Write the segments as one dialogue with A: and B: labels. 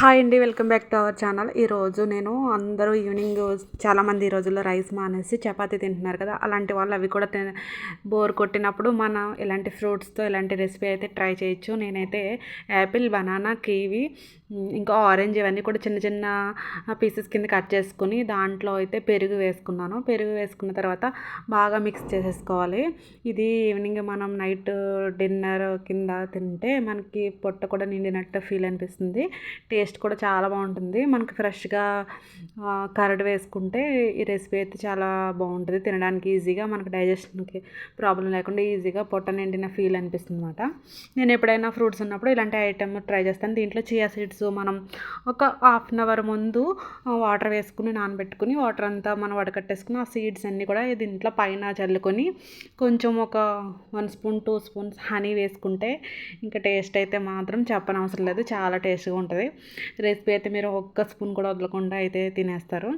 A: Hi అండి, welcome back to our channel. ఈరోజు నేను అందరూ ఈవినింగ్ చాలామంది ఈ రోజుల్లో రైస్ మానేసి చపాతీ తింటున్నారు కదా, అలాంటి వాళ్ళు అవి కూడా బోర్ కొట్టినప్పుడు మనం ఇలాంటి ఫ్రూట్స్తో ఇలాంటి రెసిపీ అయితే ట్రై చేయొచ్చు. నేనైతే యాపిల్, బనానా, కివి, ఇంకా ఆరెంజ్ ఇవన్నీ కూడా చిన్న చిన్న పీసెస్ కింద కట్ చేసుకుని దాంట్లో అయితే పెరుగు వేసుకున్నాను. పెరుగు వేసుకున్న తర్వాత బాగా మిక్స్ చేసేసుకోవాలి. ఇది ఈవినింగ్ మనం నైట్ డిన్నర్ కింద తింటే మనకి పొట్ట కూడా నిండినట్టు ఫీల్ అనిపిస్తుంది. టేస్ట్ కూడా చాలా బాగుంటుంది. మనకు ఫ్రెష్గా కరడ్ వేసుకుంటే ఈ రెసిపీ అయితే చాలా బాగుంటుంది. తినడానికి ఈజీగా, మనకు డైజెషన్కి ప్రాబ్లం లేకుండా ఈజీగా పొట్ట నిండిన ఫీల్ అనిపిస్తుంది అనమాట. నేను ఎప్పుడైనా ఫ్రూట్స్ ఉన్నప్పుడు ఇలాంటి ఐటెం ట్రై చేస్తాను. దీంట్లో చియా సీడ్స్ మనం ఒక హాఫ్ అన్ అవర్ ముందు వాటర్ వేసుకుని నానబెట్టుకుని వాటర్ అంతా మనం వడకట్టేసుకుని ఆ సీడ్స్ అన్నీ కూడా దీంట్లో పైన చల్లుకొని కొంచెం ఒక 1 స్పూన్ 2 స్పూన్స్ హనీ వేసుకుంటే ఇంకా టేస్ట్ అయితే మాత్రం చెప్పనవసరం లేదు, చాలా టేస్ట్గా ఉంటుంది. రెసిపీ అయితే మీరు ఒక్క స్పూన్ కూడా వదలకుండా అయితే తినేస్తారు.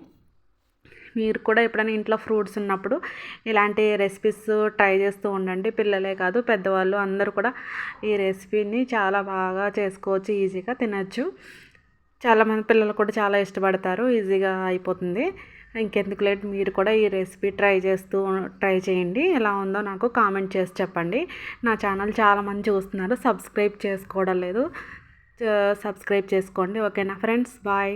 A: మీరు కూడా ఎప్పుడైనా ఇంట్లో ఫ్రూట్స్ ఉన్నప్పుడు ఇలాంటి రెసిపీస్ ట్రై చేస్తూ ఉండండి. పిల్లలే కాదు, పెద్దవాళ్ళు అందరూ కూడా ఈ రెసిపీని చాలా బాగా చేసుకోవచ్చు, ఈజీగా తినచ్చు. చాలామంది పిల్లలు కూడా చాలా ఇష్టపడతారు, ఈజీగా అయిపోతుంది. ఇంకెందుకు లేట్, మీరు కూడా ఈ రెసిపీ ట్రై చేయండి. ఎలా ఉందో నాకు కామెంట్ చేసి చెప్పండి. నా ఛానల్ చాలామంది చూస్తున్నారు, సబ్స్క్రైబ్ చేసుకోవడం లేదు, సబ్స్క్రైబ్ చేసుకోండి. ఓకేనా ఫ్రెండ్స్, బాయ్.